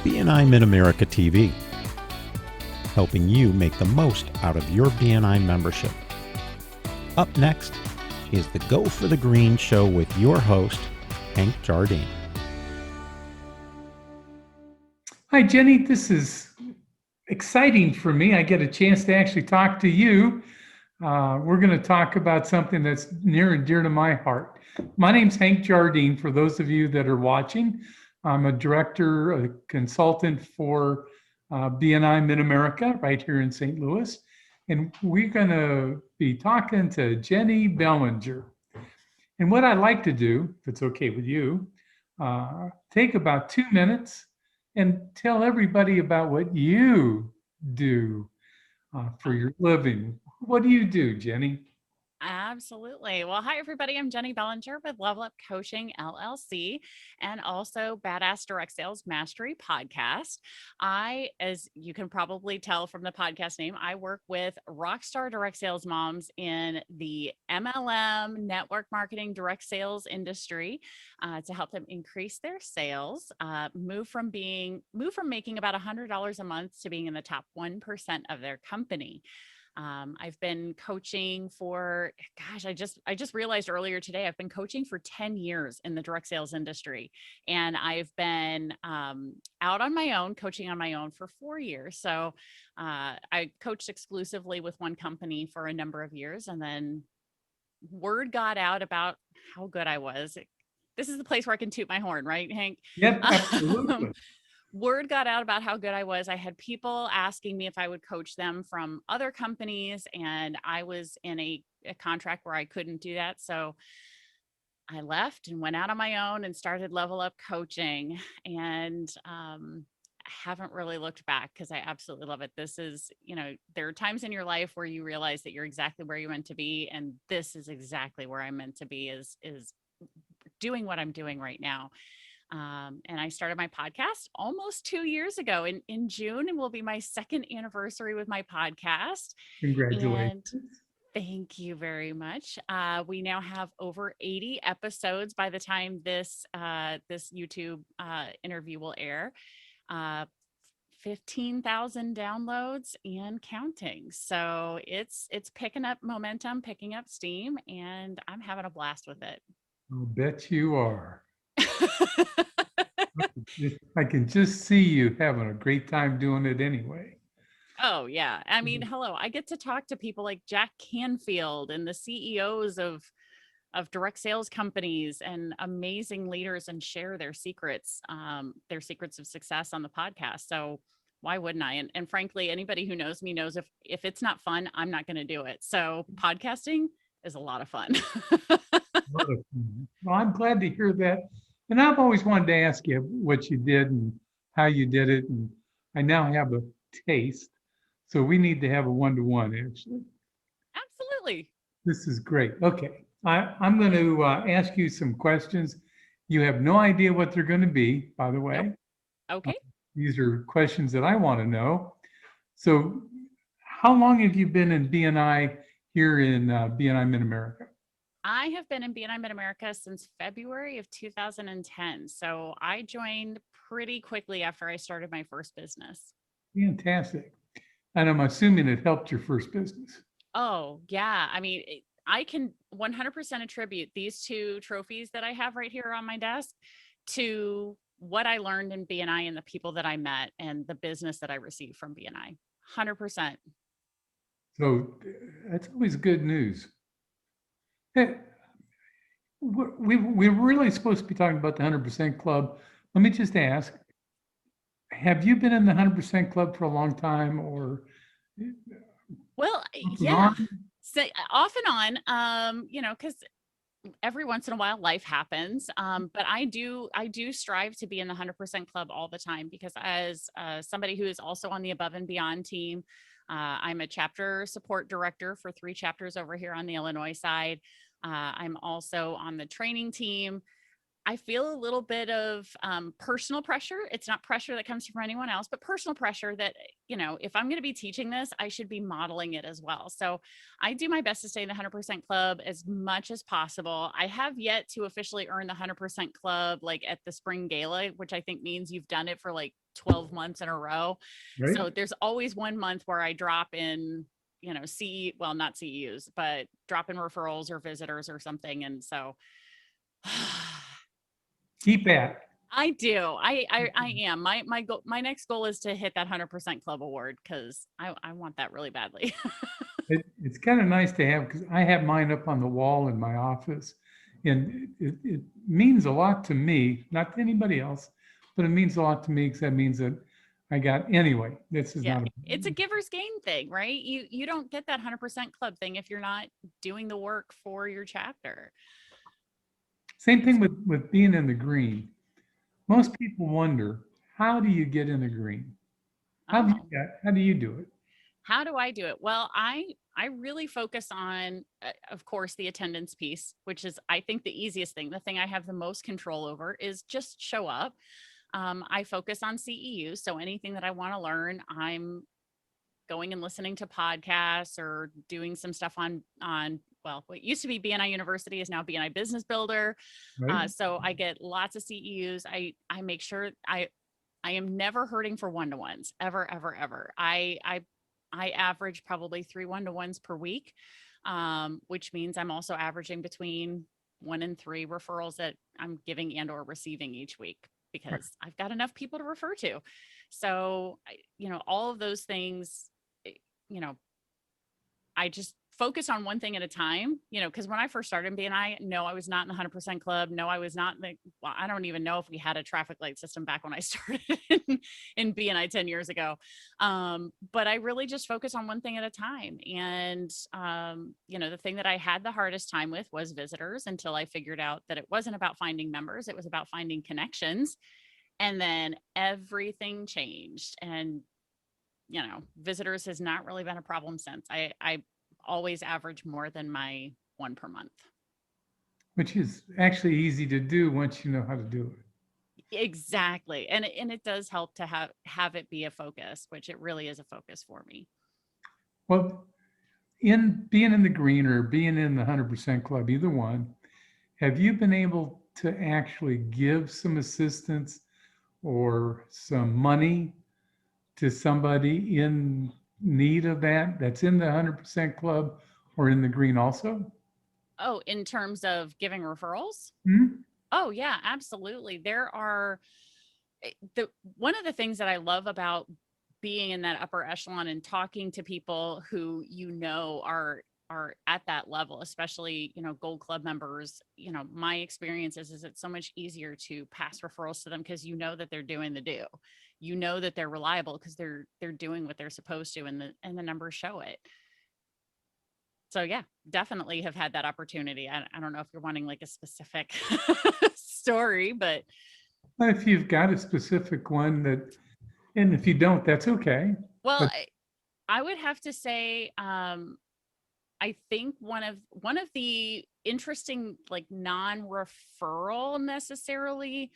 BNI Mid-America TV, helping you make the most out of your BNI membership. Up next is the Go for the Green show with your host, Hank Jardine. Hi, Jenny. This is exciting for me. I get a chance to actually talk to you. We're going to talk about something that's near and dear to my heart. My name's Hank Jardine, for those of you that are watching. I'm a director, a consultant for BNI Mid-America right here in St. Louis. And we're going to be talking to Jennie Bellinger. And what I'd like to do, if it's okay with you, take about 2 minutes and tell everybody about what you do for your living. What do you do, Jennie? Absolutely. Well, hi, everybody. I'm Jennie Bellinger with Level Up Coaching, LLC, and also Badass Direct Sales Mastery Podcast. As you can probably tell from the podcast name, I work with rockstar direct sales moms in the MLM, network marketing, direct sales industry to help them increase their sales, move from making about $100 a month to being in the top 1% of their company. I've been coaching for, I just realized earlier today, I've been coaching for 10 years in the direct sales industry. And I've been out on my own, coaching on my own for 4 years. So I coached exclusively with one company for a number of years. And then word got out about how good I was. This is the place where I can toot my horn, right, Hank? Yep, absolutely. Word got out about how good I was. I had people asking me if I would coach them from other companies, and I was in a contract where I couldn't do that. So I left and went out on my own and started Level Up Coaching, and I haven't really looked back because I absolutely love it. This is, there are times in your life where you realize that you're exactly where you're meant to be, and this is exactly where I'm meant to be, is doing what I'm doing right now. And I started my podcast almost 2 years ago. In June, it will be my second anniversary with my podcast. Congratulations. And thank you very much. We now have over 80 episodes by the time this YouTube interview will air. 15,000 downloads and counting. So it's picking up momentum, picking up steam, and I'm having a blast with it. I'll bet you are. I can just see you having a great time doing it anyway. Oh, yeah. I mean, hello, I get to talk to people like Jack Canfield and the CEOs of direct sales companies and amazing leaders, and share their secrets of success on the podcast. So why wouldn't I? And frankly, anybody who knows me knows if it's not fun, I'm not going to do it. So podcasting is a lot of fun. Well, I'm glad to hear that. And I've always wanted to ask you what you did and how you did it. And I now have a taste. So we need to have a one-to-one, actually. Absolutely. This is great. Okay. I'm going to ask you some questions. You have no idea what they're going to be, by the way. Nope. Okay. These are questions that I want to know. So how long have you been in BNI here in BNI Mid-America? I have been in BNI Mid-America since February of 2010. So I joined pretty quickly after I started my first business. Fantastic. And I'm assuming it helped your first business. Oh, yeah. I mean, I can 100% attribute these two trophies that I have right here on my desk to what I learned in BNI and the people that I met and the business that I received from BNI. 100%. So that's always good news. Hey, we're really supposed to be talking about the 100% Club. Let me just ask, have you been in the 100% Club for a long time, or? Well, yeah, so off and on, because every once in a while life happens. But I do strive to be in the 100% Club all the time, because as somebody who is also on the Above and Beyond team, I'm a chapter support director for 3 chapters over here on the Illinois side. I'm also on the training team. I feel a little bit of personal pressure. It's not pressure that comes from anyone else, but personal pressure that, if I'm going to be teaching this, I should be modeling it as well. So I do my best to stay in the 100% club as much as possible. I have yet to officially earn the 100% club, like at the spring gala, which I think means you've done it for like 12 months in a row. Right? So there's always one month where I drop in, not CEUs, but drop in referrals or visitors or something. And so Keep at. I do. I am. My goal, my next goal is to hit that 100% club award because I want that really badly. It's kind of nice to have, because I have mine up on the wall in my office, and it means a lot to me, not to anybody else, but it means a lot to me because that means that I got, anyway, this is Yeah, not, it's a giver's gain thing, right? You don't get that 100% club thing if you're not doing the work for your chapter. same thing with being in the green. Most people wonder, how do you get in the green? How do you do it? How do I do it? Well, I really focus on, of course, the attendance piece, which is, I think, the easiest thing. The thing I have the most control over is just show up. I focus on CEUs. So anything that I want to learn, I'm going and listening to podcasts or doing some stuff on what used to be BNI University is now BNI Business Builder. Right? So I get lots of CEUs. I make sure I am never hurting for one-to-ones, ever, ever, ever. I average probably 3 one-to-ones per week, which means I'm also averaging between 1 and 3 referrals that I'm giving and or receiving each week because I've got enough people to refer to. So, all of those things, I just focus on one thing at a time, because when I first started in BNI, no, I was not in the 100% club. No, I was not I don't even know if we had a traffic light system back when I started in BNI 10 years ago. But I really just focus on one thing at a time. And, the thing that I had the hardest time with was visitors until I figured out that it wasn't about finding members. It was about finding connections. And then everything changed. And visitors has not really been a problem since. I always average more than my 1 per month. Which is actually easy to do once you know how to do it. Exactly. And it does help to have it be a focus, which it really is a focus for me. Well, in being in the green or being in the 100% club, either one, have you been able to actually give some assistance or some money to somebody in need of that's in the 100% club or in the green also? Oh, in terms of giving referrals? Hmm? Oh yeah, absolutely. There are one of the things that I love about being in that upper echelon and talking to people who are at that level, especially Gold Club members. My experience is it's so much easier to pass referrals to them because that they're doing the do. That they're reliable because they're doing what they're supposed to, and the numbers show it. So yeah, definitely have had that opportunity. I don't know if you're wanting like a specific story, but If you've got a specific one and if you don't, that's okay. well, But I would have to say, I think one of the interesting, like non-referral necessarily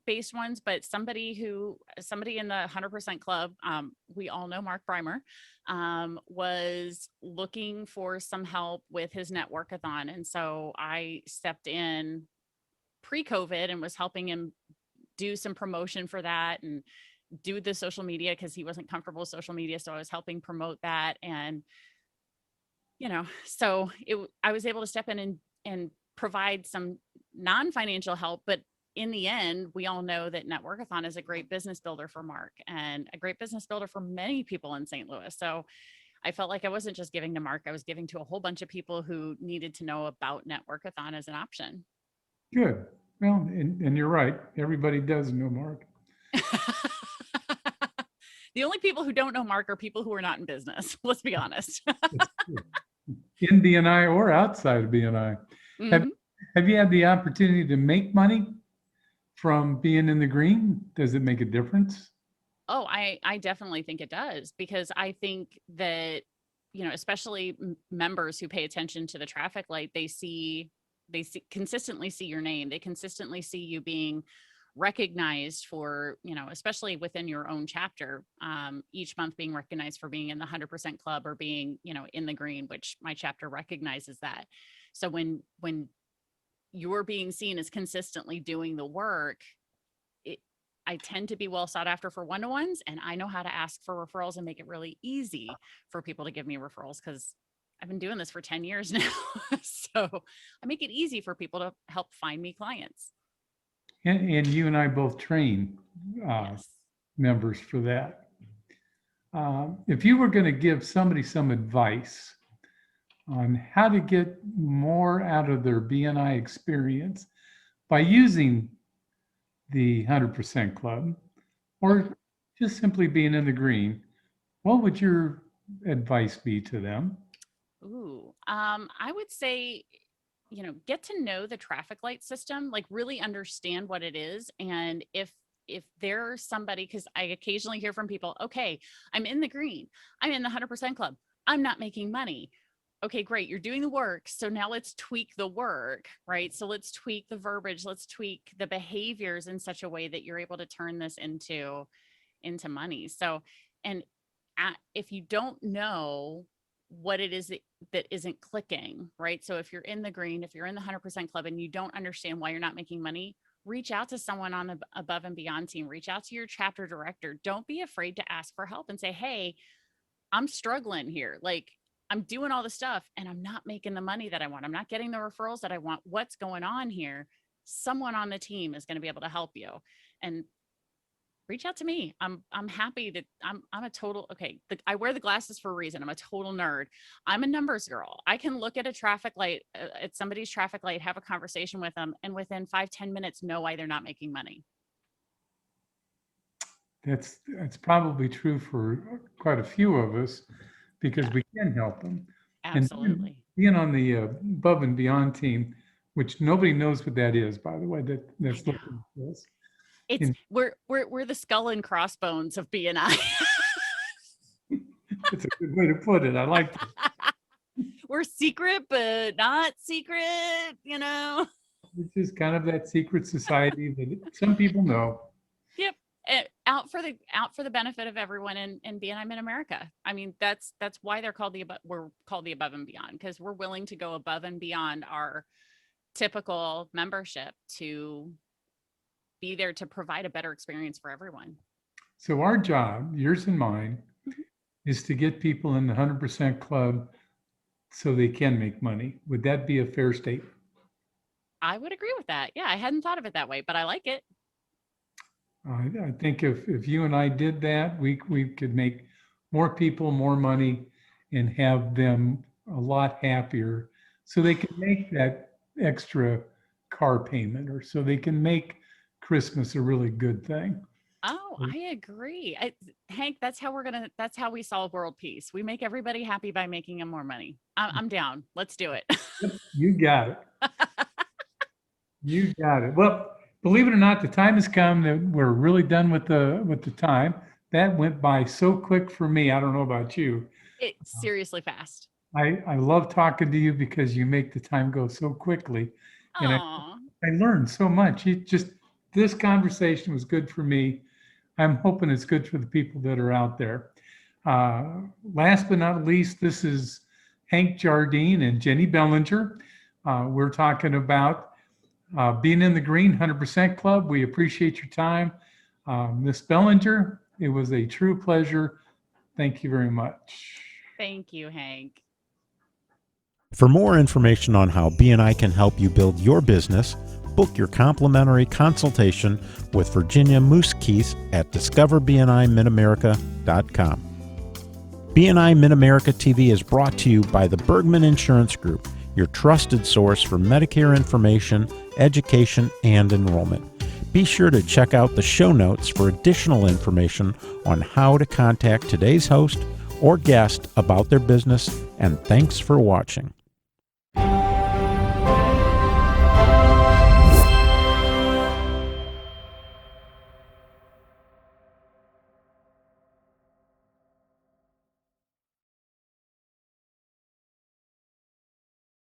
based ones, but somebody in the 100% club, we all know Mark Breimer, was looking for some help with his networkathon. And so I stepped in pre-COVID and was helping him do some promotion for that and do the social media because he wasn't comfortable with social media. So I was helping promote that. And so I was able to step in and provide some non-financial help, but in the end, we all know that Networkathon is a great business builder for Mark and a great business builder for many people in St. Louis. So I felt like I wasn't just giving to Mark, I was giving to a whole bunch of people who needed to know about Networkathon as an option. good. Well, and you're right. Everybody does know Mark. The only people who don't know Mark are people who are not in business. Let's be honest. In BNI or outside of BNI. Mm-hmm. Have you had the opportunity to make money from being in the green? Does it make a difference? Oh, I definitely think it does because I think that, especially members who pay attention to the traffic light, they see consistently see your name. They consistently see you being recognized for, especially within your own chapter, each month being recognized for being in the 100% club or being, in the green, which my chapter recognizes that. So when you're being seen as consistently doing the work, I tend to be well sought after for one-to-ones, and I know how to ask for referrals and make it really easy for people to give me referrals because I've been doing this for 10 years now. So I make it easy for people to help find me clients. And you and I both train Yes. members for that. If you were going to give somebody some advice on how to get more out of their BNI experience by using the 100% club or just simply being in the green, what would your advice be to them? Ooh, I would say, get to know the traffic light system, like really understand what it is. And if there's somebody, because I occasionally hear from people, okay, I'm in the green, I'm in the 100% club, I'm not making money. Okay, great. You're doing the work. So now let's tweak the work, right? So let's tweak the verbiage. Let's tweak the behaviors in such a way that you're able to turn this into money. So, and if you don't know what it is that isn't clicking, right? So if you're in the green, if you're in the 100% club and you don't understand why you're not making money, reach out to someone on the above and beyond team, reach out to your chapter director. Don't be afraid to ask for help and say, hey, I'm struggling here. Like, I'm doing all the stuff and I'm not making the money that I want. I'm not getting the referrals that I want. What's going on here? Someone on the team is going to be able to help you, and reach out to me. I'm happy that I'm a total, okay. I wear the glasses for a reason. I'm a total nerd. I'm a numbers girl. I can look at a traffic light, at somebody's traffic light, have a conversation with them, and within 5-10 minutes know why they're not making money. That's probably true for quite a few of us because we can help them. Absolutely. And being on the above and beyond team, which nobody knows what that is, by the way, that's looking at this. It's we're the skull and crossbones of BNI. It's a good way to put it. I like it. We're secret, but not secret, It's just kind of that secret society that some people know. Yep. Out for the benefit of everyone in BNI Mid-America. I mean, that's why we're called the above and beyond, because we're willing to go above and beyond our typical membership to be there to provide a better experience for everyone. So our job, yours and mine, is to get people in the 100% club so they can make money. Would that be a fair statement? I would agree with that. Yeah, I hadn't thought of it that way, but I like it. I think if you and I did that, we could make more people more money and have them a lot happier so they can make that extra car payment, or so they can make Christmas a really good thing. Oh, I agree. Hank, that's how we solve world peace. We make everybody happy by making them more money. I'm down. Let's do it. You got it. You got it. Well, believe it or not, the time has come that we're really done with the time. That went by so quick for me. I don't know about you. It's seriously fast. I love talking to you because you make the time go so quickly. And I learned so much. This conversation was good for me. I'm hoping it's good for the people that are out there. Last but not least, this is Hank Jardine and Jennie Bellinger. We're talking about being in the Green 100% Club. We appreciate your time. Miss Bellinger, it was a true pleasure. Thank you very much. Thank you, Hank. For more information on how BNI can help you build your business, book your complimentary consultation with Virginia Moose-Keith at discoverbnimidamerica.com. BNI Mid-America TV is brought to you by the Bergman Insurance Group, your trusted source for Medicare information, education, and enrollment. Be sure to check out the show notes for additional information on how to contact today's host or guest about their business, and thanks for watching.